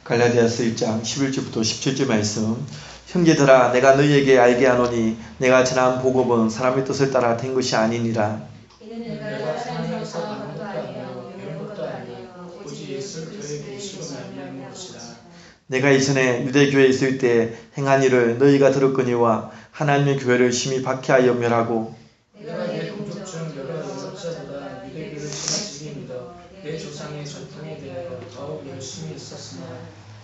갈라디아서 1장 11절부터 17절 말씀. 형제들아, 내가 너희에게 알게 하노니 내가 전한 복음은 사람의 뜻을 따라 된 것이 아니니라. 이는 내가 세상에서 난 것도 아니요 이런 것도 아니요 오직 예수 그리스도의 이름으로 말미암은 것이라. 내가 이전에 유대교회에 있을 때 행한 일을 너희가 들었거니와 하나님의 교회를 심히 박해하여 멸하고 내가 내 동족 중 여러 연합자보다 유대교를 심히 믿어 내 조상의 전통에 대하여 더욱 열심히 있었으나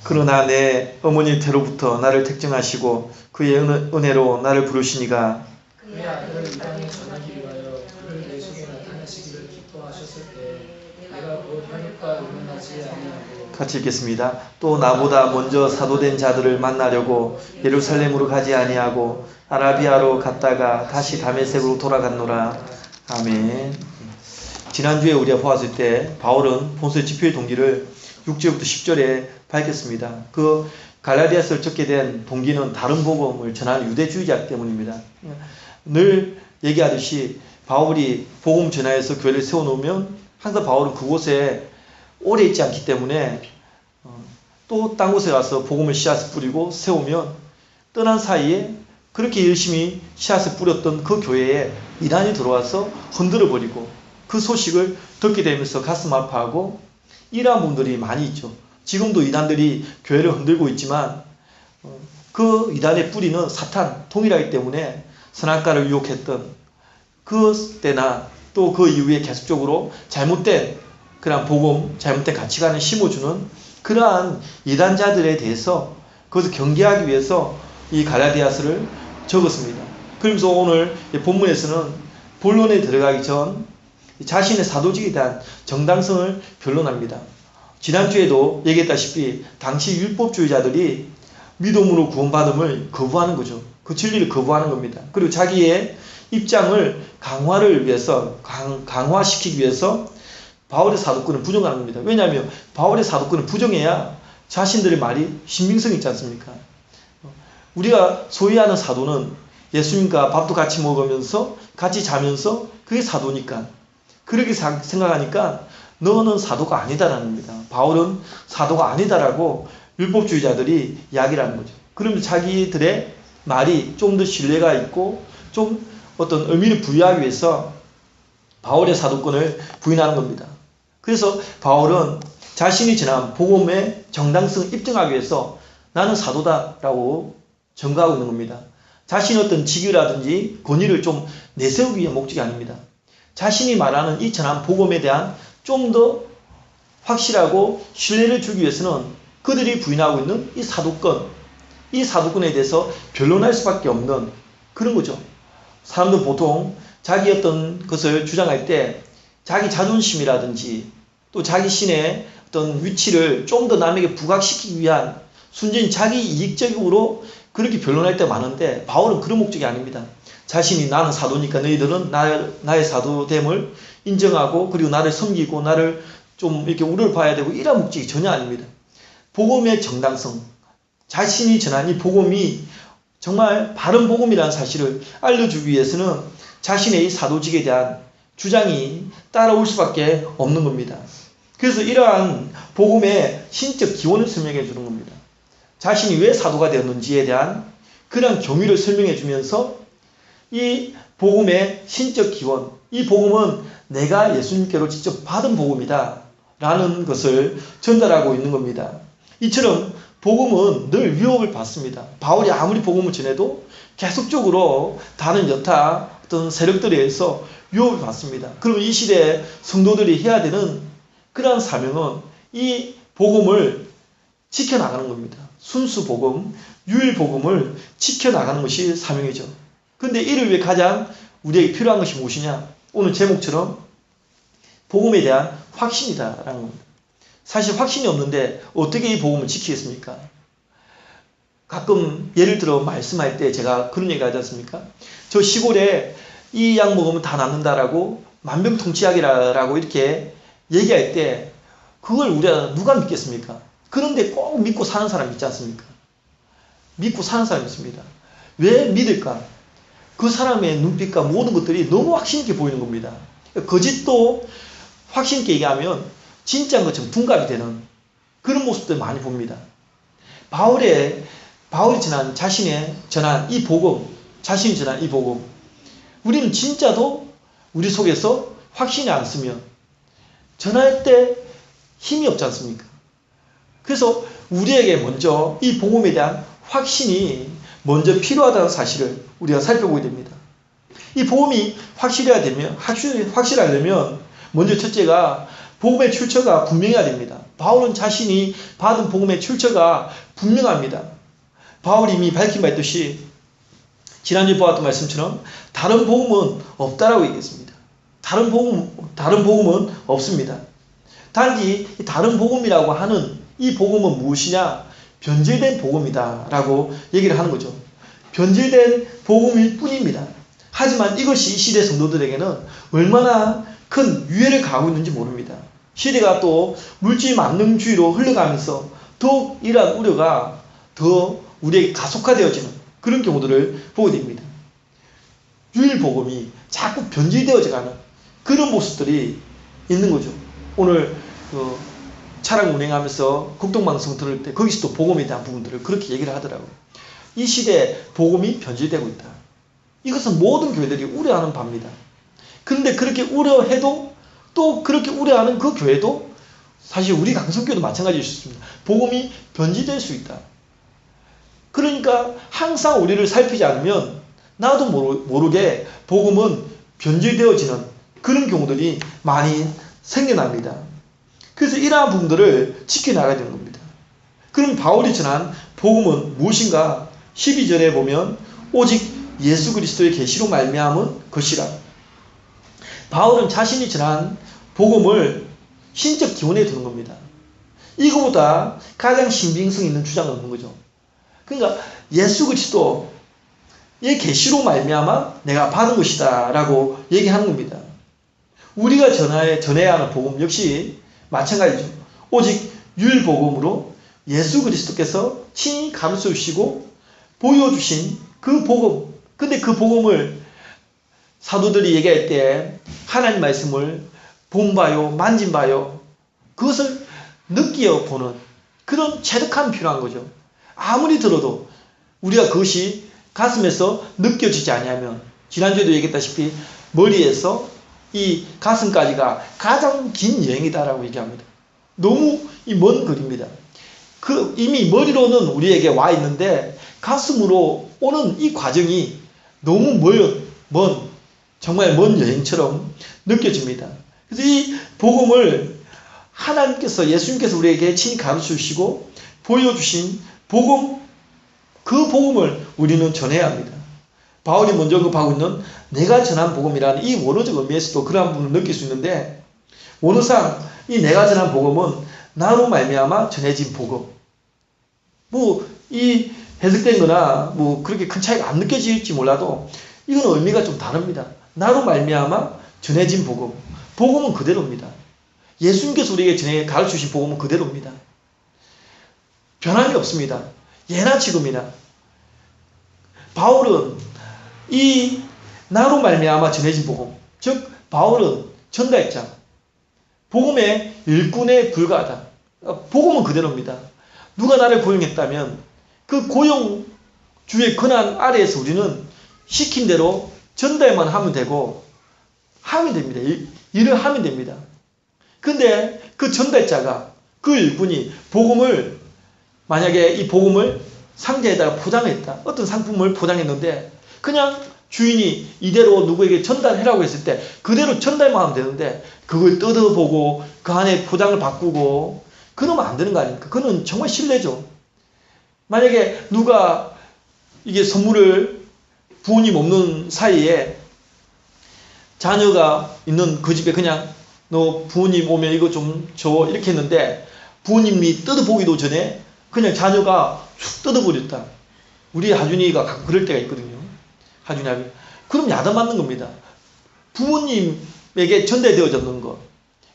그러나 내 어머니 태로부터 나를 택정하시고 그의 은혜로 나를 부르시니가 그의 아들을 이 땅에 전하기 위하여 그를 내 속에 나타내시기를 기뻐하셨을 때 내가 곧 혈육과 의논하지 아니하고. 같이 읽겠습니다. 또 나보다 먼저 사도된 자들을 만나려고 예루살렘으로 가지 아니하고 아라비아로 갔다가 다시 다메섹으로 돌아갔노라. 아멘. 지난주에 우리가 보았을 때 바울은 본서의 집회의 동기를 6절부터 10절에 밝혔습니다. 그 갈라디아서를 적게 된 동기는 다른 복음을 전하는 유대주의자 때문입니다. 늘 얘기하듯이 바울이 복음 전하에서 교회를 세워놓으면 항상 바울은 그곳에 오래 있지 않기 때문에 또 딴 곳에 가서 복음을 씨앗을 뿌리고 세우면 떠난 사이에 그렇게 열심히 씨앗을 뿌렸던 그 교회에 이단이 들어와서 흔들어버리고 그 소식을 듣게 되면서 가슴 아파하고 이러한 분들이 많이 있죠. 지금도 이단들이 교회를 흔들고 있지만 그 이단의 뿌리는 사탄, 동일하기 때문에 선악과를 유혹했던 그 때나 또 그 이후에 계속적으로 잘못된 그런 복음, 잘못된 가치관을 심어주는 그러한 이단자들에 대해서 그것을 경계하기 위해서 이 갈라디아서를 적었습니다. 그러면서 오늘 본문에서는 본론에 들어가기 전 자신의 사도직에 대한 정당성을 변론합니다. 지난주에도 얘기했다시피 당시 율법주의자들이 믿음으로 구원받음을 거부하는 거죠. 그 진리를 거부하는 겁니다. 그리고 자기의 입장을 강화를 위해서 강화시키기 위해서 바울의 사도권을 부정하는 겁니다. 왜냐하면 바울의 사도권을 부정해야 자신들의 말이 신빙성이 있지 않습니까? 우리가 소위 하는 사도는 예수님과 밥도 같이 먹으면서 같이 자면서 그게 사도니까 그렇게 생각하니까 너는 사도가 아니다라는 겁니다. 바울은 사도가 아니다라고 율법주의자들이 이야기를 하는 거죠. 그러면 자기들의 말이 좀 더 신뢰가 있고 좀 어떤 의미를 부여하기 위해서 바울의 사도권을 부인하는 겁니다. 그래서 바울은 자신이 전한 복음의 정당성을 입증하기 위해서 나는 사도다라고 증거하고 있는 겁니다. 자신의 어떤 직위라든지 권위를 좀 내세우기 위한 목적이 아닙니다. 자신이 말하는 이 전한 복음에 대한 좀 더 확실하고 신뢰를 주기 위해서는 그들이 부인하고 있는 이 사도권에 대해서 변론할 수밖에 없는 그런 거죠. 사람들 보통 자기 어떤 것을 주장할 때 자기 자존심이라든지 또 자기 신의 어떤 위치를 좀 더 남에게 부각시키기 위한 순전히 자기 이익적으로 그렇게 변론할 때 많은데 바울은 그런 목적이 아닙니다. 자신이 나는 사도니까 너희들은 나의 사도됨을 인정하고 그리고 나를 섬기고 나를 좀 이렇게 우러러 봐야 되고 이런 목적이 전혀 아닙니다. 복음의 정당성, 자신이 전한 이 복음이 정말 바른 복음이라는 사실을 알려주기 위해서는 자신의 이 사도직에 대한 주장이 따라올 수밖에 없는 겁니다. 그래서 이러한 복음의 신적 기원을 설명해 주는 겁니다. 자신이 왜 사도가 되었는지에 대한 그런 경위를 설명해 주면서 이 복음의 신적 기원, 이 복음은 내가 예수님께로 직접 받은 복음이다 라는 것을 전달하고 있는 겁니다. 이처럼 복음은 늘 위협을 받습니다. 바울이 아무리 복음을 전해도 계속적으로 다른 여타 어떤 세력들에 의해서 위협을 받습니다. 그러면 이 시대에 성도들이 해야 되는 그러한 사명은 이 복음을 지켜나가는 겁니다. 순수 복음, 유일 복음을 지켜나가는 것이 사명이죠. 그런데 이를 위해 가장 우리에게 필요한 것이 무엇이냐? 오늘 제목처럼 복음에 대한 확신이다라는 겁니다. 사실 확신이 없는데 어떻게 이 복음을 지키겠습니까? 가끔 예를 들어 말씀할 때 제가 그런 얘기 하지 않습니까? 저 시골에 이 약 먹으면 다 낫는다라고 만병통치약이라고 이렇게 얘기할 때 그걸 우리가 누가 믿겠습니까? 그런데 꼭 믿고 사는 사람 있지 않습니까? 믿고 사는 사람이 있습니다. 왜 믿을까? 그 사람의 눈빛과 모든 것들이 너무 확신 있게 보이는 겁니다. 거짓도 확신 있게 얘기하면 진짜인 것처럼 둔갑이 되는 그런 모습들 많이 봅니다. 바울이 자신이 전한 이 복음, 자신이 전한 이 복음, 우리는 진짜도 우리 속에서 확신이 안 쓰면 전할 때 힘이 없지 않습니까? 그래서 우리에게 먼저 이 복음에 대한 확신이 먼저 필요하다는 사실을 우리가 살펴보게 됩니다. 이 복음이 확실하려면 먼저 첫째가 복음의 출처가 분명해야 됩니다. 바울은 자신이 받은 복음의 출처가 분명합니다. 바울이 이미 밝힌 바 있듯이 지난주에 보았던 말씀처럼 다른 복음은 없다라고 얘기했습니다. 다른 복음은 없습니다. 단지 다른 복음이라고 하는 이 복음은 무엇이냐? 변질된 복음이다 라고 얘기를 하는 거죠. 변질된 복음일 뿐입니다. 하지만 이것이 이 시대 성도들에게는 얼마나 큰 유해를 가하고 있는지 모릅니다. 시대가 또 물질 만능주의로 흘러가면서 더욱 이러한 우려가 더 우리에게 가속화되어지는 그런 경우들을 보게 됩니다. 유일복음이 자꾸 변질되어져가는 그런 모습들이 있는 거죠. 오늘 차량 운행하면서 국동방송 들을 때 거기서도 복음에 대한 부분들을 그렇게 얘기를 하더라고요. 이 시대에 복음이 변질되고 있다. 이것은 모든 교회들이 우려하는 바입니다. 그런데 그렇게 우려해도 또 그렇게 우려하는 그 교회도 사실 우리 강성교회도 마찬가지일 수 있습니다. 복음이 변질될 수 있다. 그러니까 항상 우리를 살피지 않으면 나도 모르게 복음은 변질되어지는 그런 경우들이 많이 생겨납니다. 그래서 이러한 부분들을 지켜나가야 되는 겁니다. 그럼 바울이 전한 복음은 무엇인가? 12절에 보면 오직 예수 그리스도의 계시로 말미암은 것이라. 바울은 자신이 전한 복음을 신적 기원에 두는 겁니다. 이거보다 가장 신빙성 있는 주장은 없는 거죠. 그러니까 예수 그리스도의 계시로 말미암아 내가 받은 것이다 라고 얘기하는 겁니다. 우리가 전해야 하는 복음 역시 마찬가지죠. 오직 유일복음으로 예수 그리스도께서 친히 가르쳐 주시고 보여주신 그 복음. 근데 그 복음을 사도들이 얘기할 때 하나님 말씀을 본바요, 만진바요, 그것을 느껴보는 그런 체득함이 필요한 거죠. 아무리 들어도 우리가 그것이 가슴에서 느껴지지 아니하면, 지난주에도 얘기했다시피 머리에서 이 가슴까지가 가장 긴 여행이다라고 얘기합니다. 너무 먼 거리입니다. 이미 머리로는 우리에게 와 있는데 가슴으로 오는 이 과정이 너무 정말 먼 여행처럼 느껴집니다. 그래서 이 복음을 하나님께서, 예수님께서 우리에게 친히 가르쳐 주시고 보여주신 복음, 그 복음을 우리는 전해야 합니다. 바울이 먼저 언급하고 있는 내가 전한 복음이라는 이 원어적 의미에서도 그러한 부분을 느낄 수 있는데, 원어상 이 내가 전한 복음은 나로 말미암아 전해진 복음. 이 해석된 거나 그렇게 큰 차이가 안 느껴질지 몰라도 이건 의미가 좀 다릅니다. 나로 말미암아 전해진 복음. 복음은 그대로입니다. 예수님께서 우리에게 가르쳐 주신 복음은 그대로입니다. 변함이 없습니다. 예나 지금이나. 바울은 이 나로 말미암아 전해진 복음, 즉 바울은 전달자, 복음의 일꾼에 불과하다. 복음은 그대로입니다. 누가 나를 고용했다면 그 고용주의 권한 아래에서 우리는 시킨 대로 전달만 하면 되고 하면 됩니다. 일을 하면 됩니다. 근데 그 전달자가, 그 일꾼이 복음을, 만약에 이 복음을 상자에다가 포장했다. 어떤 상품을 포장했는데 그냥 주인이 이대로 누구에게 전달해라고 했을 때 그대로 전달만 하면 되는데 그걸 뜯어보고 그 안에 포장을 바꾸고 그러면 안 되는 거 아닙니까? 그건 정말 신뢰죠. 만약에 누가 이게 선물을 부모님 없는 사이에 자녀가 있는 그 집에 그냥 너 부모님 오면 이거 좀 줘 이렇게 했는데 부모님이 뜯어보기도 전에 그냥 자녀가 쑥 뜯어버렸다. 우리 하준이가 가끔 그럴 때가 있거든요. 하준이. 그럼 야단 맞는 겁니다. 부모님에게 전달되어졌는 것.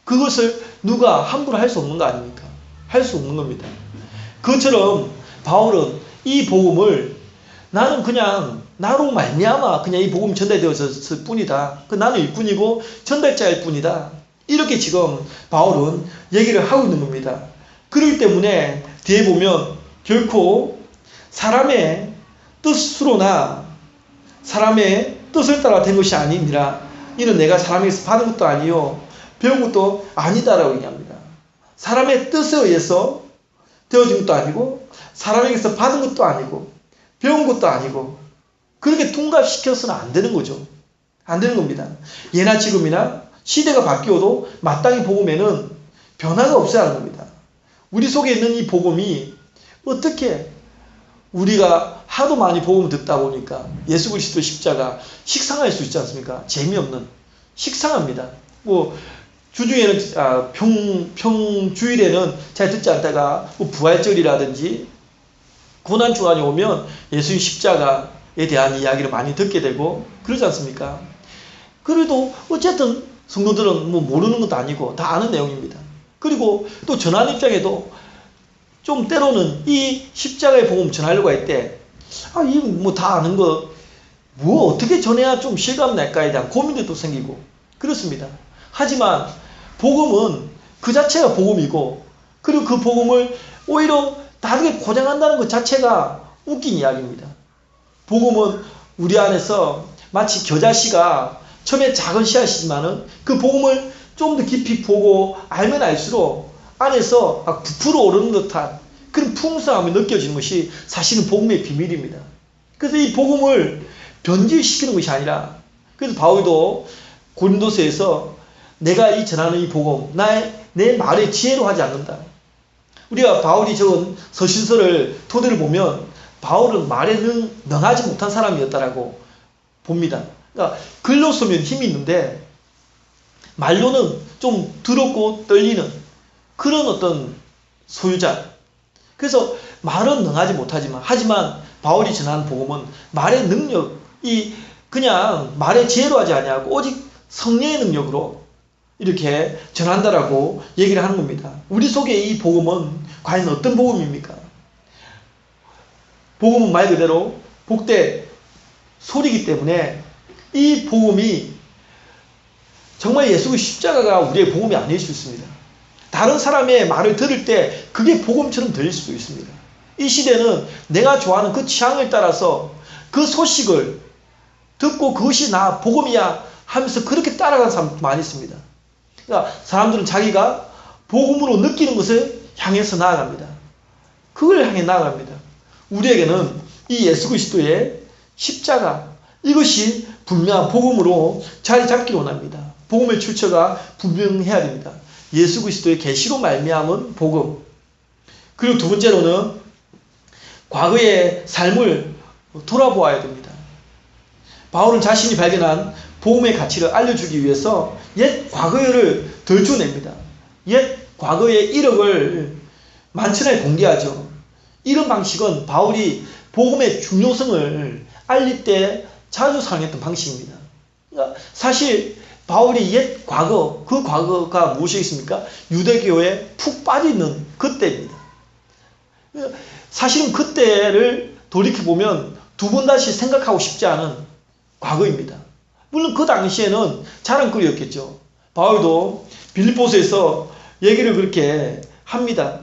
그것을 누가 함부로 할 수 없는 거 아닙니까? 할 수 없는 겁니다. 그것처럼 바울은 이 복음을 나는 그냥 나로 말미암아 그냥 이 복음이 전달되어졌을 뿐이다. 나는 일꾼이고 전달자일 뿐이다. 이렇게 지금 바울은 얘기를 하고 있는 겁니다. 그렇기 때문에 뒤에 보면 결코 사람의 뜻으로나 사람의 뜻을 따라 된 것이 아니니라. 이는 내가 사람에게서 받은 것도 아니요 배운 것도 아니다라고 얘기합니다. 사람의 뜻에 의해서 되어진 것도 아니고 사람에게서 받은 것도 아니고 배운 것도 아니고 그렇게 둔갑시켜서는 안 되는 거죠. 안 되는 겁니다. 예나 지금이나 시대가 바뀌어도 마땅히 복음에는 변화가 없어야 하는 겁니다. 우리 속에 있는 이 복음이 어떻게 우리가 하도 많이 복음을 듣다 보니까 예수 그리스도 십자가 식상할 수 있지 않습니까? 재미없는 식상합니다. 뭐 주중에는 평주일에는 잘 듣지 않다가 뭐 부활절이라든지 고난 주간이 오면 예수님 십자가에 대한 이야기를 많이 듣게 되고 그러지 않습니까? 그래도 어쨌든 성도들은 뭐 모르는 것도 아니고 다 아는 내용입니다. 그리고 또 전하는 입장에도 좀 때로는 이 십자가의 복음 전하려고 할 때 이 뭐 다 아는 거 뭐 어떻게 전해야 좀 실감 날까에 대한 고민도 또 생기고 그렇습니다. 하지만 복음은 그 자체가 복음이고 그리고 그 복음을 오히려 다르게 고장한다는 것 자체가 웃긴 이야기입니다. 복음은 우리 안에서 마치 겨자씨가 처음에 작은 씨앗이지만은 그 복음을 좀 더 깊이 보고 알면 알수록 안에서 부풀어 오르는 듯한 그런 풍성함이 느껴지는 것이 사실은 복음의 비밀입니다. 그래서 이 복음을 변질시키는 것이 아니라 그래서 바울도 고린도서에서 내가 이 전하는 이 복음 내 말의 지혜로 하지 않는다. 우리가 바울이 적은 서신서를 토대로 보면 바울은 말에 능하지 못한 사람이었다라고 봅니다. 그러니까 글로 쓰면 힘이 있는데 말로는 좀 더럽고 떨리는 그런 어떤 소유자. 그래서 말은 능하지 못하지만 하지만 바울이 전하는 복음은 말의 능력이 그냥 말의 지혜로 하지 아니하고 오직 성령의 능력으로 이렇게 전한다라고 얘기를 하는 겁니다. 우리 속에 이 복음은 과연 어떤 복음입니까? 복음은 말 그대로 복된 소리이기 때문에 이 복음이 정말 예수의 십자가가 우리의 복음이 아닐 수 있습니다. 다른 사람의 말을 들을 때 그게 복음처럼 들릴 수도 있습니다. 이 시대는 내가 좋아하는 그 취향을 따라서 그 소식을 듣고 그것이 나 복음이야 하면서 그렇게 따라가는 사람 많이 있습니다. 그러니까 사람들은 자기가 복음으로 느끼는 것을 향해서 나아갑니다. 그걸 향해 나아갑니다. 우리에게는 이 예수 그리스도의 십자가 이것이 분명한 복음으로 자리 잡기를 원합니다. 복음의 출처가 분명해야 됩니다. 예수 그리스도의 계시로 말미암은 복음. 그리고 두 번째로는 과거의 삶을 돌아보아야 됩니다. 바울은 자신이 발견한 복음의 가치를 알려주기 위해서 옛 과거를 들춰냅니다. 옛 과거의 이력을 만천하에 공개하죠. 이런 방식은 바울이 복음의 중요성을 알릴 때 자주 사용했던 방식입니다. 그러니까 사실 바울이 옛 과거, 그 과거가 무엇이겠습니까? 유대교에 푹 빠져있는 그때입니다. 사실은 그때를 돌이켜보면 두 번 다시 생각하고 싶지 않은 과거입니다. 물론 그 당시에는 자랑거리였겠죠. 바울도 빌립보서에서 얘기를 그렇게 합니다.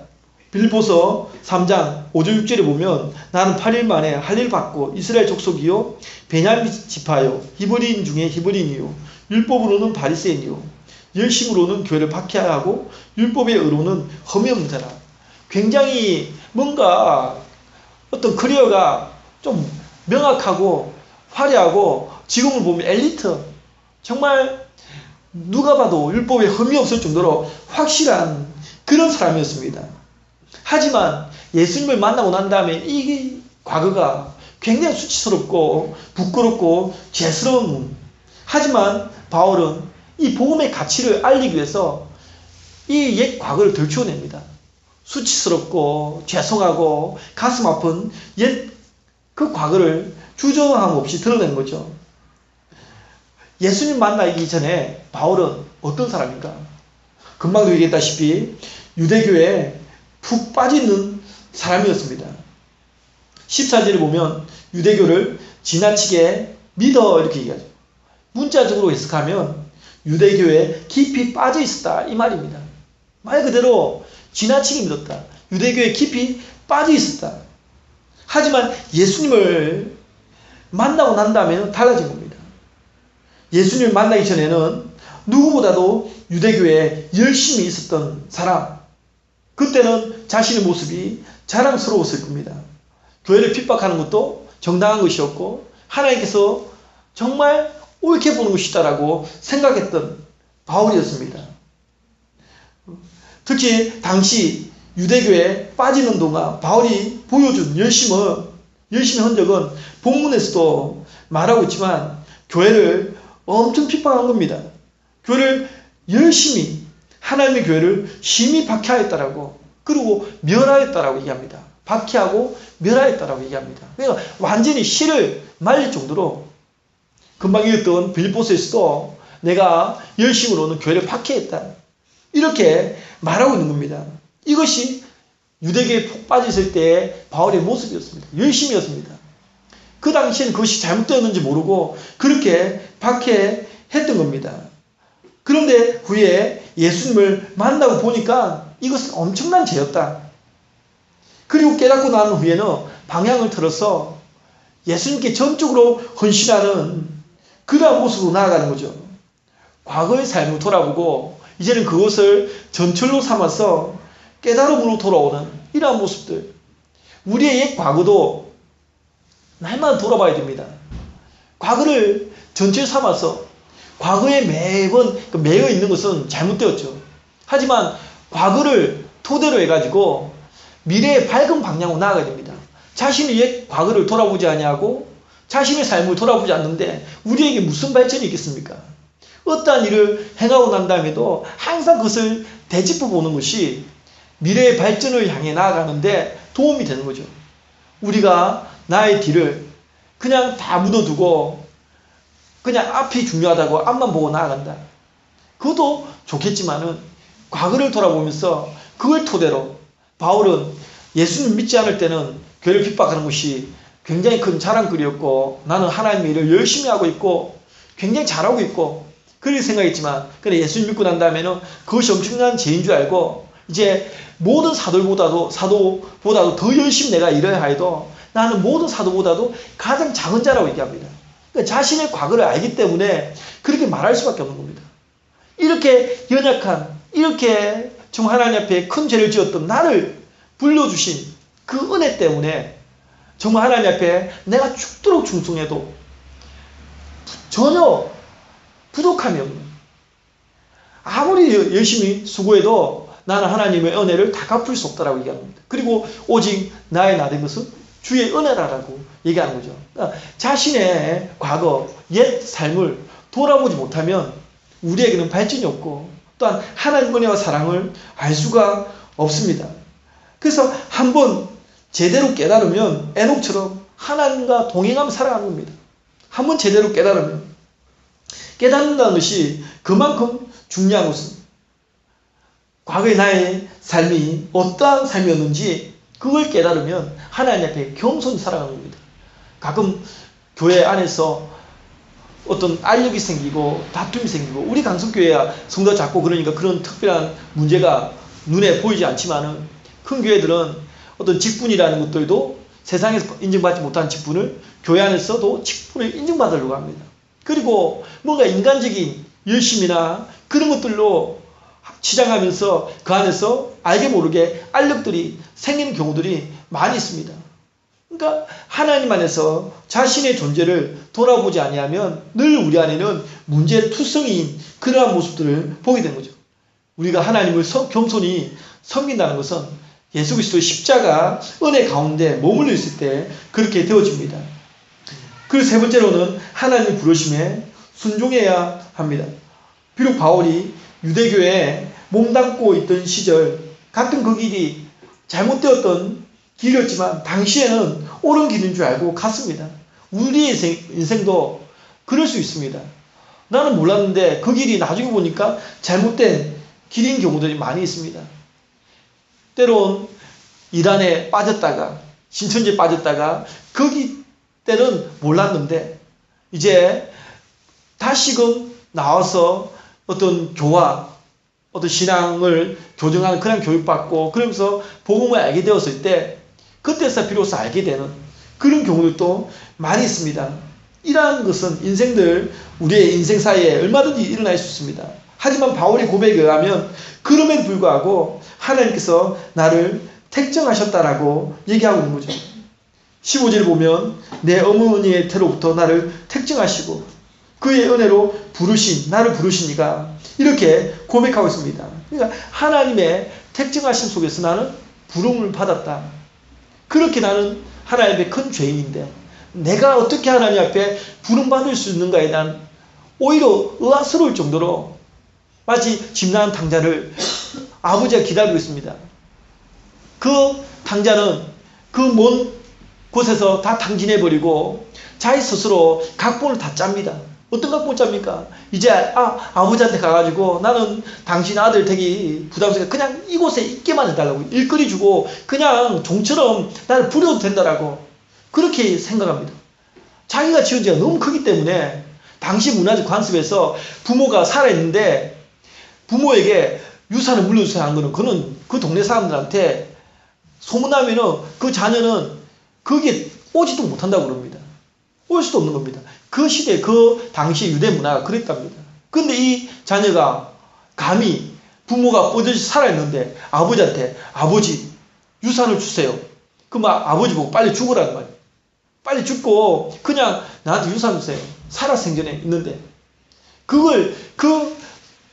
빌립보서 3장 5절 6절에 보면 나는 8일 만에 할 일 받고 이스라엘 족속이요 베냐민 지파요 히브리인 중에 히브리인이요 율법으로는 바리새인이요 열심으로는 교회를 박해하고 율법의 의로는 흠이 없는 자라. 굉장히 뭔가 어떤 커리어가 좀 명확하고 화려하고 지금을 보면 엘리트 정말 누가 봐도 율법에 흠이 없을 정도로 확실한 그런 사람이었습니다. 하지만 예수님을 만나고 난 다음에 이 과거가 굉장히 수치스럽고 부끄럽고 죄스러운 하지만 바울은 이 복음의 가치를 알리기 위해서 이 옛 과거를 들추어냅니다. 수치스럽고 죄송하고 가슴 아픈 옛 그 과거를 주저함 없이 드러낸 거죠. 예수님 만나기 전에 바울은 어떤 사람인가? 금방도 얘기했다시피 유대교에 푹 빠져있는 사람이었습니다. 14절에 보면 유대교를 지나치게 믿어 이렇게 얘기하죠. 문자적으로 해석하면 유대교에 깊이 빠져 있었다 이 말입니다. 말 그대로 지나치게 믿었다. 유대교에 깊이 빠져 있었다. 하지만 예수님을 만나고 난 다음에는 달라진 겁니다. 예수님을 만나기 전에는 누구보다도 유대교에 열심히 있었던 사람, 그때는 자신의 모습이 자랑스러웠을 겁니다. 교회를 핍박하는 것도 정당한 것이었고 하나님께서 정말 옳게 보는 것이다라고 생각했던 바울이었습니다. 특히 당시 유대교에 빠지는 동안 바울이 보여준 열심의 흔적은 본문에서도 말하고 있지만 교회를 엄청 핍박한 겁니다. 교회를 열심히, 하나님의 교회를 심히 박해하였다라고, 그리고 멸하였다라고 얘기합니다. 박해하고 멸하였다라고 얘기합니다. 그러니까 완전히 실을 말릴 정도로, 금방 읽었던 빌립보서에서도 내가 열심으로는 교회를 박해했다, 이렇게 말하고 있는 겁니다. 이것이 유대교에 푹 빠졌을 때의 바울의 모습이었습니다. 열심이었습니다. 그 당시에는 그것이 잘못되었는지 모르고 그렇게 박해했던 겁니다. 그런데 후에 예수님을 만나고 보니까 이것은 엄청난 죄였다. 그리고 깨닫고 난 후에는 방향을 틀어서 예수님께 전적으로 헌신하는 그러한 모습으로 나아가는 거죠. 과거의 삶을 돌아보고 이제는 그것을 전철로 삼아서 깨달음으로 돌아오는 이러한 모습들. 우리의 옛 과거도 날마다 돌아봐야 됩니다. 과거를 전철 삼아서 과거에 매번 매여 있는 것은 잘못되었죠. 하지만 과거를 토대로 해가지고 미래의 밝은 방향으로 나아가야 됩니다. 자신의 옛 과거를 돌아보지 아니하고 자신의 삶을 돌아보지 않는데 우리에게 무슨 발전이 있겠습니까? 어떠한 일을 행하고 난 다음에도 항상 그것을 되짚어 보는 것이 미래의 발전을 향해 나아가는데 도움이 되는 거죠. 우리가 나의 뒤를 그냥 다 묻어두고 그냥 앞이 중요하다고 앞만 보고 나아간다. 그것도 좋겠지만은 과거를 돌아보면서 그걸 토대로 바울은 예수님 믿지 않을 때는 교회를 핍박하는 것이 굉장히 큰 자랑거리였고 나는 하나님의 일을 열심히 하고 있고 굉장히 잘하고 있고 그렇게 생각했지만 근데 예수님 믿고 난 다음에는 그것이 엄청난 죄인 줄 알고 이제 모든 사도보다도 더 열심히 내가 일해야 해도 나는 모든 사도보다도 가장 작은 자라고 얘기합니다. 그러니까 자신의 과거를 알기 때문에 그렇게 말할 수밖에 없는 겁니다. 이렇게 연약한, 이렇게 정말 하나님 앞에 큰 죄를 지었던 나를 불러주신 그 은혜 때문에 정말 하나님 앞에 내가 죽도록 충성해도 전혀 부족함이 없는, 아무리 열심히 수고해도 나는 하나님의 은혜를 다 갚을 수 없다라고 얘기합니다. 그리고 오직 나의 나된 것은 주의 은혜라고 얘기하는 거죠. 그러니까 자신의 과거, 옛 삶을 돌아보지 못하면 우리에게는 발전이 없고 또한 하나님의 은혜와 사랑을 알 수가 없습니다. 그래서 한번 제대로 깨달으면 에녹처럼 하나님과 동행하며 살아가는 겁니다. 한번 제대로 깨달으면, 깨닫는다는 것이 그만큼 중요한 것은 과거의 나의 삶이 어떠한 삶이었는지 그걸 깨달으면 하나님 앞에 겸손히 살아가는 겁니다. 가끔 교회 안에서 어떤 알력이 생기고 다툼이 생기고, 우리 강성교회야 성도가 작고 그러니까 그런 특별한 문제가 눈에 보이지 않지만은 큰 교회들은 어떤 직분이라는 것들도 세상에서 인정받지 못한 직분을 교회 안에서도 직분을 인정받으려고 합니다. 그리고 뭔가 인간적인 열심이나 그런 것들로 치장하면서 그 안에서 알게 모르게 알력들이 생기는 경우들이 많이 있습니다. 그러니까 하나님 안에서 자신의 존재를 돌아보지 아니하면 늘 우리 안에는 문제투성이인 그러한 모습들을 보게 되는 거죠. 우리가 하나님을 겸손히 섬긴다는 것은 예수 그리스도의 십자가 은혜 가운데 머물러 있을 때 그렇게 되어집니다. 그리고 세 번째로는 하나님의 부르심에 순종해야 합니다. 비록 바울이 유대교에 몸담고 있던 시절 같은 그 길이 잘못되었던 길이었지만 당시에는 옳은 길인 줄 알고 갔습니다. 우리의 인생도 그럴 수 있습니다. 나는 몰랐는데 그 길이 나중에 보니까 잘못된 길인 경우들이 많이 있습니다. 때론 이단에 빠졌다가 신천지에 빠졌다가 거기 때는 몰랐는데 이제 다시금 나와서 어떤 교화, 어떤 신앙을 교정하는 그런 교육받고 그러면서 복음을 알게 되었을 때 그때서 비로소 알게 되는 그런 경우도 많이 있습니다. 이러한 것은 우리의 인생 사이에 얼마든지 일어날 수 있습니다. 하지만 바울의 고백에 의하면 그럼에도 불구하고 하나님께서 나를 택정하셨다라고 얘기하고 있는 거죠. 15절을 보면 내 어머니의 태로부터 나를 택정하시고 그의 은혜로 나를 부르시니가 이렇게 고백하고 있습니다. 그러니까 하나님의 택정하심 속에서 나는 부름을 받았다. 그렇게 나는 하나님의 큰 죄인인데 내가 어떻게 하나님 앞에 부름받을 수 있는가에 대한 오히려 의아스러울 정도로 마치 짐나은 당자를 아버지가 기다리고 있습니다. 그 당자는 그 먼 곳에서 다 당진해버리고 자기 스스로 각본을 다 짭니다. 어떤 각본 짭니까? 이제 아버지한테 가가지고 나는 당신 아들 되기 부담스러워 그냥 이곳에 있게만 해달라고 일거리 주고 그냥 종처럼 나를 부려도 된다라고 그렇게 생각합니다. 자기가 지은 죄가 너무 크기 때문에 당시 문화적 관습에서 부모가 살아있는데 부모에게 유산을 물려주세요 하는 거는 그는 그 동네 사람들한테 소문나면은 그 자녀는 거기에 오지도 못한다고 그럽니다. 올 수도 없는 겁니다. 그 시대, 그 당시 유대 문화가 그랬답니다. 근데 이 자녀가 감히 부모가 뻗어지 살아있는데 아버지한테 아버지 유산을 주세요. 그럼 아버지 보고 빨리 죽으라는 말이에요. 빨리 죽고 그냥 나한테 유산 주세요. 살아 생전에 있는데 그걸 그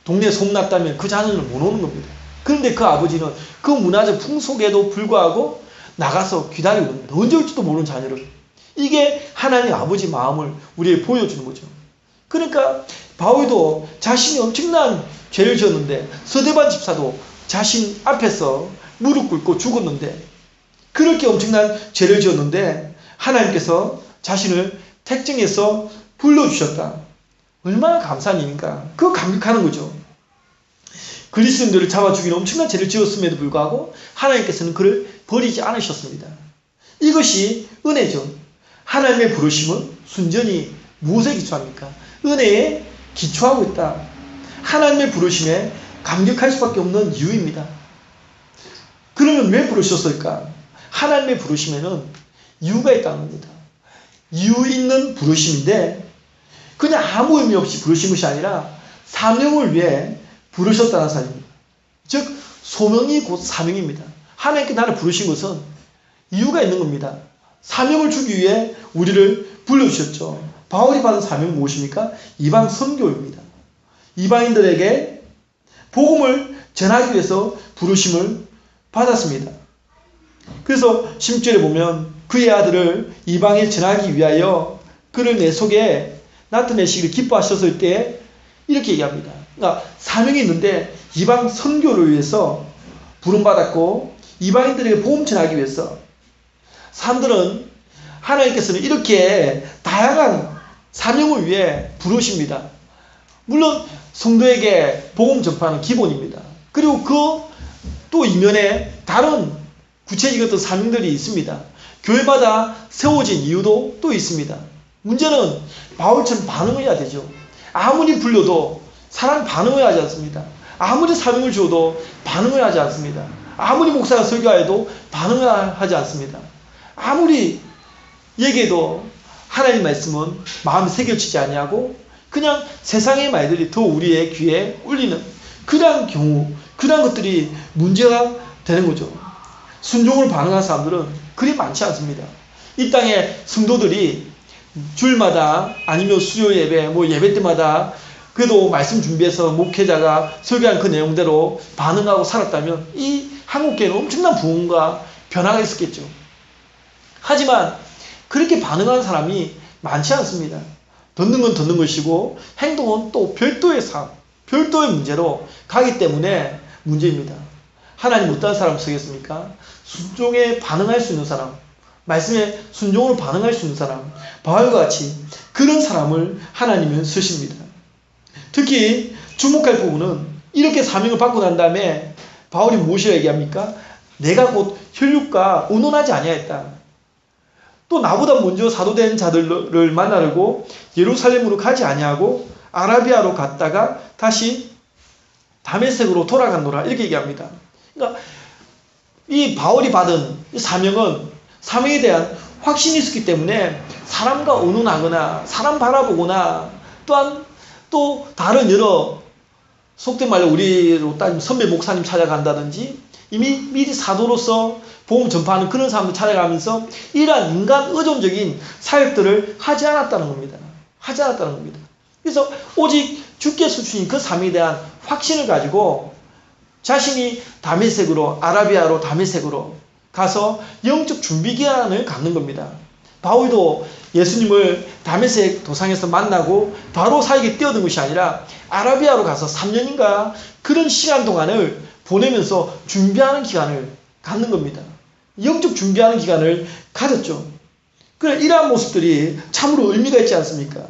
동네에 소문났다면 그 자녀는 못 오는 겁니다. 그런데 그 아버지는 그 문화적 풍속에도 불구하고 나가서 기다리고 있습니다. 언제 올지도 모르는 자녀를. 이게 하나님 아버지 마음을 우리에게 보여주는 거죠. 그러니까 바울도 자신이 엄청난 죄를 지었는데 서대반 집사도 자신 앞에서 무릎 꿇고 죽었는데 그렇게 엄청난 죄를 지었는데 하나님께서 자신을 택정해서 불러주셨다. 얼마나 감사한 일인가. 그거 감격하는 거죠. 그리스도인들을 잡아 죽이는 엄청난 죄를 지었음에도 불구하고 하나님께서는 그를 버리지 않으셨습니다. 이것이 은혜죠. 하나님의 부르심은 순전히 무엇에 기초합니까? 은혜에 기초하고 있다. 하나님의 부르심에 감격할 수밖에 없는 이유입니다. 그러면 왜 부르셨을까? 하나님의 부르심에는 이유가 있다는 겁니다. 이유 있는 부르심인데 그냥 아무 의미 없이 부르신 것이 아니라 사명을 위해 부르셨다는 사실입니다. 즉 소명이 곧 사명입니다. 하나님께 나를 부르신 것은 이유가 있는 겁니다. 사명을 주기 위해 우리를 불러주셨죠. 바울이 받은 사명은 무엇입니까? 이방 선교입니다. 이방인들에게 복음을 전하기 위해서 부르심을 받았습니다. 그래서 10절에 보면 그의 아들을 이방에 전하기 위하여 그를 내 속에 나타내시기를 기뻐하셨을 때 이렇게 얘기합니다. 그러니까 사명이 있는데 이방 선교를 위해서 부름받았고 이방인들에게 복음 전하기 위해서 사람들은 하나님께서는 이렇게 다양한 사명을 위해 부르십니다. 물론 성도에게 복음 전파는 기본입니다. 그리고 그 또 이면에 다른 구체적인 어떤 사명들이 있습니다. 교회마다 세워진 이유도 또 있습니다. 문제는 바울처럼 반응을 해야 되죠. 아무리 불려도 사람 반응을 하지 않습니다. 아무리 사명을 주어도 반응을 하지 않습니다. 아무리 목사가 설교해도 반응을 하지 않습니다. 아무리 얘기해도 하나님 말씀은 마음에 새겨지지 아니하고 그냥 세상의 말들이 더 우리의 귀에 울리는 그러한 경우, 그러한 것들이 문제가 되는 거죠. 순종을 반응한 사람들은 그리 많지 않습니다. 이 땅에 성도들이 주일마다 아니면 수요 예배, 예배 때마다 그래도 말씀 준비해서 목회자가 설교한 그 내용대로 반응하고 살았다면 이 한국교회는 엄청난 부흥과 변화가 있었겠죠. 하지만 그렇게 반응하는 사람이 많지 않습니다. 듣는 건 듣는 것이고 행동은 또 별도의 삶, 별도의 문제로 가기 때문에 문제입니다. 하나님 어떤 사람 쓰겠습니까? 순종에 반응할 수 있는 사람, 말씀에 순종으로 반응할 수 있는 사람, 바울과 같이 그런 사람을 하나님은 쓰십니다. 특히 주목할 부분은 이렇게 사명을 받고 난 다음에 바울이 무엇이라 얘기합니까? 내가 곧 혈육과 의논하지 아니하였다. 또 나보다 먼저 사도된 자들을 만나려고 예루살렘으로 가지 아니하고 아라비아로 갔다가 다시 다메섹으로 돌아갔노라 이렇게 얘기합니다. 그러니까 이 바울이 받은 이 사명에 대한 확신이 있었기 때문에 사람과 의논하거나 사람 바라보거나 또한 또 다른 여러 속된 말로 우리로 따지면 선배 목사님 찾아간다든지 이미 미리 사도로서 복음 전파하는 그런 사람들 찾아가면서 이러한 인간 의존적인 사역들을 하지 않았다는 겁니다. 그래서 오직 주께서 주신 그 사명에 대한 확신을 가지고 자신이 아라비아로 다메섹으로 가서 영적 준비 기간을 갖는 겁니다. 바울도 예수님을 다메섹 도상에서 만나고 바로 사역에 뛰어든 것이 아니라 아라비아로 가서 3년인가 그런 시간 동안을 보내면서 준비하는 기간을 갖는 겁니다. 영적 준비하는 기간을 가졌죠. 그래, 이러한 모습들이 참으로 의미가 있지 않습니까?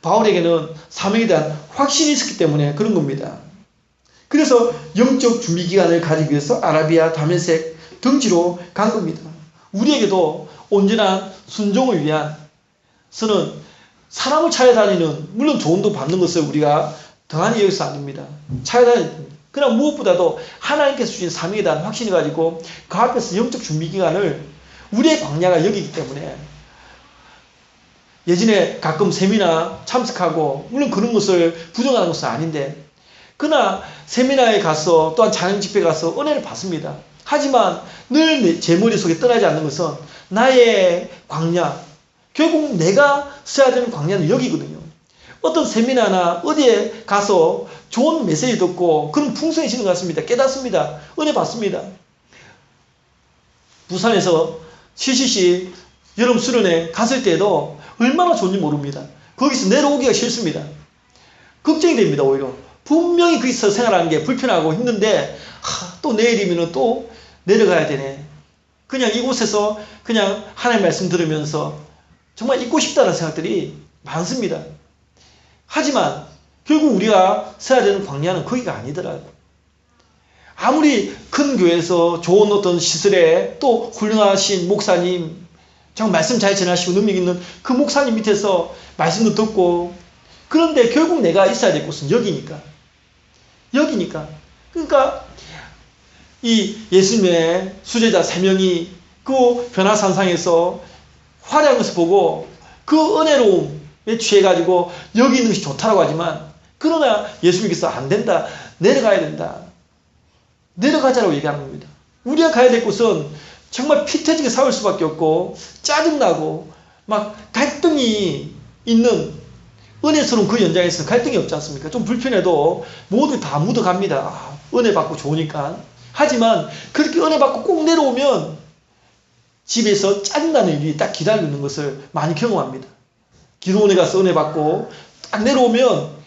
바울에게는 사명에 대한 확신이 있었기 때문에 그런 겁니다. 그래서 영적 준비 기간을 가지기 위해서 아라비아 다메섹 등지로 간 겁니다. 우리에게도 온전한 순종을 위한 서는 사람을 찾아다니는, 물론 조언도 받는 것을 우리가 등한히 여기서 안 됩니다. 찾아다니는 겁니다. 그러나 무엇보다도 하나님께서 주신 사명에 대한 확신을 가지고 그 앞에서 영적 준비 기간을 우리의 광야가 여기기 때문에 예전에 가끔 세미나 참석하고 물론 그런 것을 부정하는 것은 아닌데 그러나 세미나에 가서 또한 찬양 집회 가서 은혜를 받습니다. 하지만 늘 제 머릿속에 떠나지 않는 것은 나의 광야, 결국 내가 써야 되는 광야는 여기거든요. 어떤 세미나나 어디에 가서 좋은 메시지 듣고 그런 풍성해지는 것 같습니다. 깨닫습니다. 은혜 받습니다. 부산에서 CCC 여름 수련회 갔을 때도 얼마나 좋은지 모릅니다. 거기서 내려오기가 싫습니다. 걱정이 됩니다. 오히려 분명히 거기서 생활하는 게 불편하고 힘든데 또 내일이면 또 내려가야 되네. 그냥 이곳에서 그냥 하나님의 말씀 들으면서 정말 있고 싶다는 생각들이 많습니다. 하지만 결국 우리가 써야 되는 광야는 거기가 아니더라고요. 아무리 큰 교회에서 좋은 어떤 시설에 또 훌륭하신 목사님, 정말 말씀 잘 전하시고 능력 있는 그 목사님 밑에서 말씀도 듣고 그런데 결국 내가 있어야 될 곳은 여기니까. 그러니까 이 예수님의 수제자 3명이 그 변화산상에서 화려한 것을 보고 그 은혜로움에 취해가지고 여기 있는 것이 좋다라고 하지만 그러나 예수님께서 안 된다. 내려가야 된다. 내려가자라고 얘기하는 겁니다. 우리가 가야 될 곳은 정말 피 터지게 싸울 수밖에 없고 짜증나고 막 갈등이 있는 은혜스러운 그 연장에서는 갈등이 없지 않습니까? 좀 불편해도 모두 다 묻어갑니다. 은혜 받고 좋으니까. 하지만 그렇게 은혜 받고 꼭 내려오면 집에서 짜증나는 일이 딱 기다리는 것을 많이 경험합니다. 기도원에 가서 은혜 받고 딱 내려오면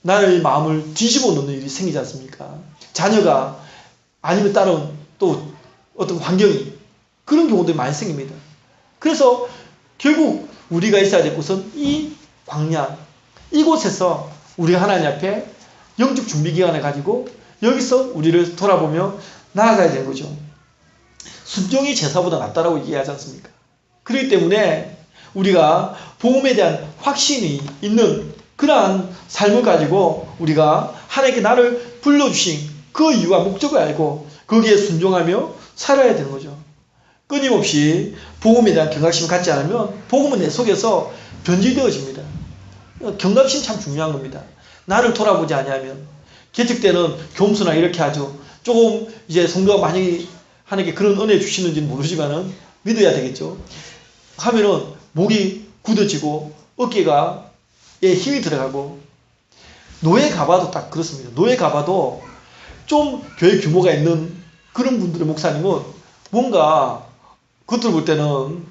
나의 마음을 뒤집어 놓는 일이 생기지 않습니까? 자녀가 아니면 다른 또 어떤 환경이 그런 경우들이 많이 생깁니다. 그래서 결국 우리가 있어야 될 곳은 이 광야, 이곳에서 우리가 하나님 앞에 영적 준비 기간을 가지고 여기서 우리를 돌아보며 나아가야 되는 거죠. 순종이 제사보다 낫다라고 얘기하지 않습니까? 그렇기 때문에 우리가 복음에 대한 확신이 있는 그러한 삶을 가지고 우리가 하나님께 나를 불러주신 그 이유와 목적을 알고 거기에 순종하며 살아야 되는 거죠. 끊임없이 복음에 대한 경각심을 갖지 않으면 복음은 내 속에서 변질되어집니다. 경각심 참 중요한 겁니다. 나를 돌아보지 아니하면 개척 때는 겸손하 이렇게 하죠. 조금 이제 성도가 많이 하나님께 그런 은혜 주시는지는 모르지만은 믿어야 되겠죠. 하면은 목이 굳어지고 어깨가 힘이 들어가고 노예 가봐도 딱 그렇습니다. 노예 가봐도 좀 교회 규모가 있는 그런 분들의 목사님은 뭔가 겉으로 볼 때는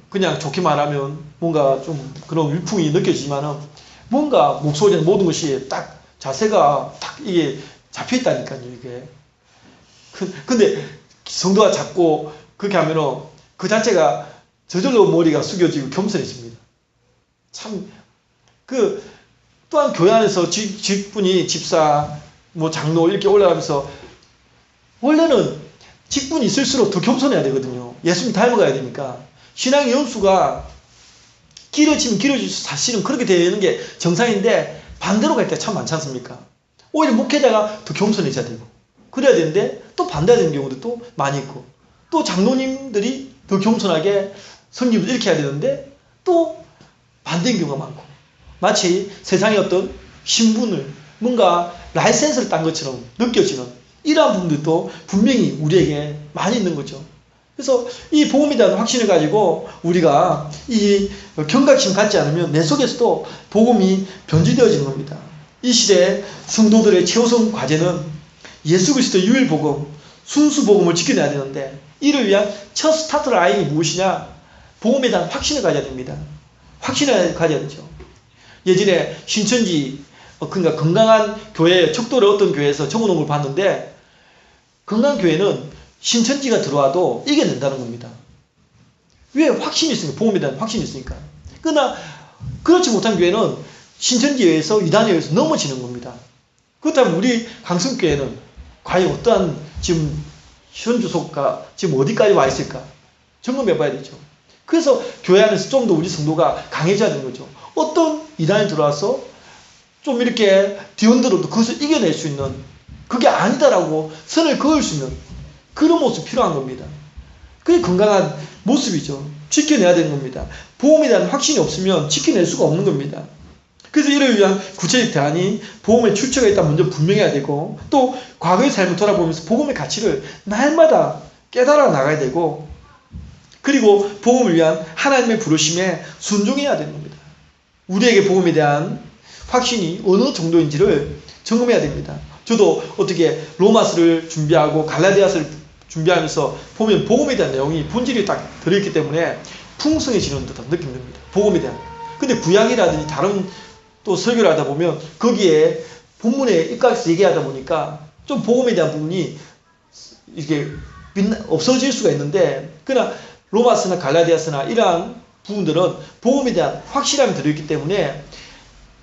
그냥 좋게 말하면 뭔가 좀 그런 위풍이 느껴지지만은 뭔가 목소리나 모든 것이 딱 자세가 딱 이게 잡혀 있다니까요, 이게. 근데 성도가 작고 그렇게 하면은 그 자체가 저절로 머리가 숙여지고 겸손해집니다. 참, 또한 교회 안에서 직분이 집사, 뭐 장로 이렇게 올라가면서 원래는 직분이 있을수록 더 겸손해야 되거든요. 예수님 닮아가야 되니까. 신앙의 연수가 길어지면 길어질수록 사실은 그렇게 되는 게 정상인데 반대로 갈 때 참 많지 않습니까? 오히려 목회자가 더 겸손해져야 되고 그래야 되는데 또 반대되는 경우도 또 많이 있고 또 장로님들이 더 겸손하게 성김을 이렇게 해야 되는데 또 반대인 경우가 많고 마치 세상의 어떤 신분을 뭔가 라이센스를 딴 것처럼 느껴지는 이러한 부분들도 분명히 우리에게 많이 있는 거죠. 그래서 이 복음에 대한 확신을 가지고 우리가 이 경각심 갖지 않으면 내 속에서도 복음이 변질되어지는 겁니다. 이 시대 성도들의 최우선 과제는 예수 그리스도의 유일 복음, 순수 복음을 지켜내야 되는데 이를 위한 첫 스타트 라인이 무엇이냐? 복음에 대한 확신을 가져야 됩니다. 확신을 가져야 되죠. 예전에 신천지 그러니까 건강한 교회 척도를 어떤 교회에서 적어놓은 걸 봤는데 건강한 교회는 신천지가 들어와도 이겨낸다는 겁니다. 왜? 확신이 있으니까. 복음에 대한 확신이 있으니까. 그러나 그렇지 못한 교회는 신천지에 의해서 이단에 의해서 넘어지는 겁니다. 그렇다면 우리 강성교회는 과연 어떠한 지금 현주소가 지금 어디까지 와 있을까? 점검해 봐야 되죠. 그래서 교회 안에서 좀 더 우리 성도가 강해져야 되는 거죠. 어떤 이단이 들어와서 좀 이렇게 뒤흔들어도 그것을 이겨낼 수 있는 그게 아니다라고 선을 그을 수 있는 그런 모습이 필요한 겁니다. 그게 건강한 모습이죠. 지켜내야 되는 겁니다. 보험에 대한 확신이 없으면 지켜낼 수가 없는 겁니다. 그래서 이를 위한 구체적 대안이 보험의 출처가 일단 먼저 분명해야 되고 또 과거의 삶을 돌아보면서 보험의 가치를 날마다 깨달아 나가야 되고 그리고 보험을 위한 하나님의 부르심에 순종해야 되는 겁니다. 우리에게 보험에 대한 확신이 어느 정도인지를 점검해야 됩니다. 저도 어떻게 로마서를 준비하고 갈라디아서를 준비하면서 보면 복음에 대한 내용이 본질이 딱 들어있기 때문에 풍성해지는 듯한 느낌이 듭니다. 복음에 대한. 근데 구약이라든지 다른 또 설교를 하다 보면 거기에 본문에 입각해서 얘기하다 보니까 좀 복음에 대한 부분이 이렇게 없어질 수가 있는데 그러나 로마서나 갈라디아서나 이러한 부분들은 복음에 대한 확실함이 들어있기 때문에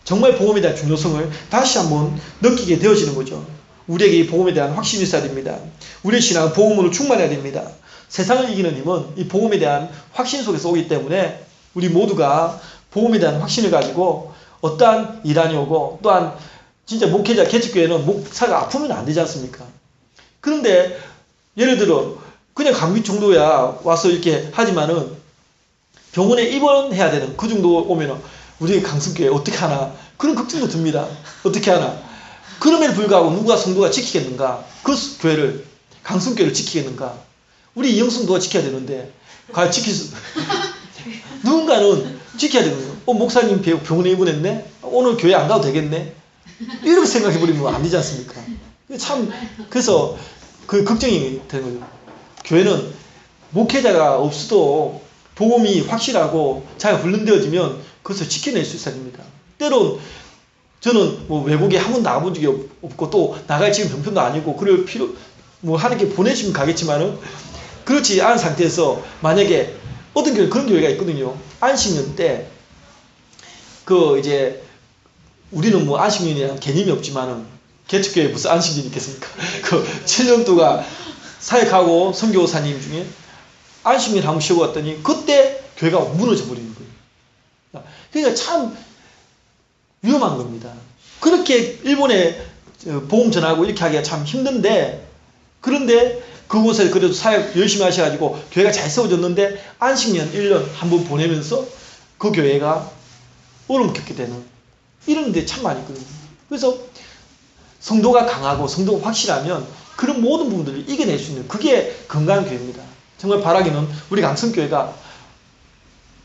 정말 복음에 대한 중요성을 다시 한번 느끼게 되어지는 거죠. 우리에게 이 복음에 대한 확신이 있어야 됩니다. 우리의 신앙은 복음으로 충만해야 됩니다. 세상을 이기는 힘은 이 복음에 대한 확신 속에서 오기 때문에 우리 모두가 복음에 대한 확신을 가지고 어떠한 이단이 오고 또한 진짜 목회자 개척교회는 목사가 아프면 안 되지 않습니까? 그런데 예를 들어 그냥 감기 정도야 와서 이렇게 하지만은 병원에 입원해야 되는 그 정도 오면은 우리 강성교회 어떻게 하나 그런 걱정도 듭니다. 어떻게 하나 그럼에도 불구하고 누가 성도가 지키겠는가? 그 교회를 강성교회를 지키겠는가? 우리 이영성도가 지켜야 되는데 과연 지킬 수 누군가는 지켜야 되는 거예요. 목사님 병원에 입원했네? 오늘 교회 안 가도 되겠네? 이렇게 생각해버리면 안 되지 않습니까? 참 그래서 그 걱정이 되는 거예요. 교회는 목회자가 없어도 복음이 확실하고 잘 훈련되어지면 그것을 지켜낼 수 있어야 됩니다. 때론 저는 뭐 외국에 한 번도 나가본 적이 없고 또 나갈 지금 형편도 아니고 그럴 필요 뭐 하나님께 보내주면 가겠지만은 그렇지 않은 상태에서 만약에 어떤 교회 그런 교회가 있거든요. 안식년 때 그 이제 우리는 뭐 안식년이라는 개념이 없지만은 개척교회에 무슨 안식년이 있겠습니까? 그 7년 동안 사역하고 선교사님 중에 안식년 한번 쉬고 갔더니 그때 교회가 무너져 버리는 거예요. 그러니까 참 위험한 겁니다. 그렇게 일본에 복음 전하고 이렇게 하기가 참 힘든데 그런데 그곳에 그래도 사역 열심히 하셔가지고 교회가 잘 세워졌는데 안식년 1년 한번 보내면서 그 교회가 어려움 겪게 되는 이런 데 참 많이 있거든요. 그래서 성도가 강하고 성도가 확실하면 그런 모든 부분들을 이겨낼 수 있는 그게 건강한 교회입니다. 정말 바라기는 우리 강성교회가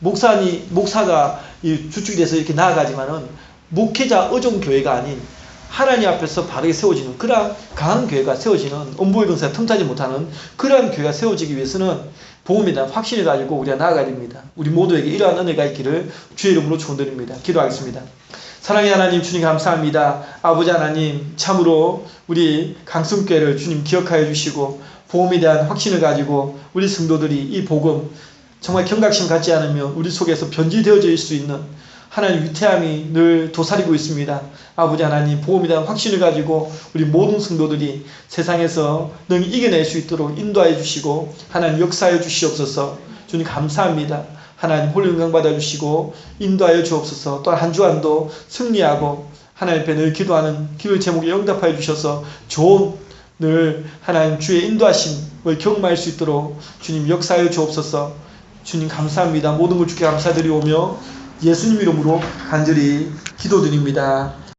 목사가 주축이 돼서 이렇게 나아가지만은 목회자 의존교회가 아닌 하나님 앞에서 바르게 세워지는 그러한 강한 교회가 세워지는 엄보의 근세가 틈타지 못하는 그러한 교회가 세워지기 위해서는 복음에 대한 확신을 가지고 우리가 나아가야 됩니다. 우리 모두에게 이러한 은혜가 있기를 주의 이름으로 축원드립니다. 기도하겠습니다. 사랑의 하나님 주님 감사합니다. 아버지 하나님 참으로 우리 강성교회를 주님 기억하여 주시고 복음에 대한 확신을 가지고 우리 성도들이 이 복음 정말 경각심 갖지 않으면 우리 속에서 변질되어질 수 있는 하나님 위태함이 늘 도사리고 있습니다. 아버지 하나님 복음에 대한 확신을 가지고 우리 모든 성도들이 세상에서 능히 이겨낼 수 있도록 인도하여 주시고 하나님 역사하여 주시옵소서. 주님 감사합니다. 하나님 홀리 영광 받아주시고 인도하여 주옵소서. 또한 한 주간도 승리하고 하나님 앞에 늘 기도하는 기도의 제목에 응답하여 주셔서 좋은 늘 하나님 주의 인도하심을 경험할 수 있도록 주님 역사하여 주옵소서. 주님 감사합니다. 모든 걸 주께 감사드리오며 예수님 이름으로 간절히 기도드립니다.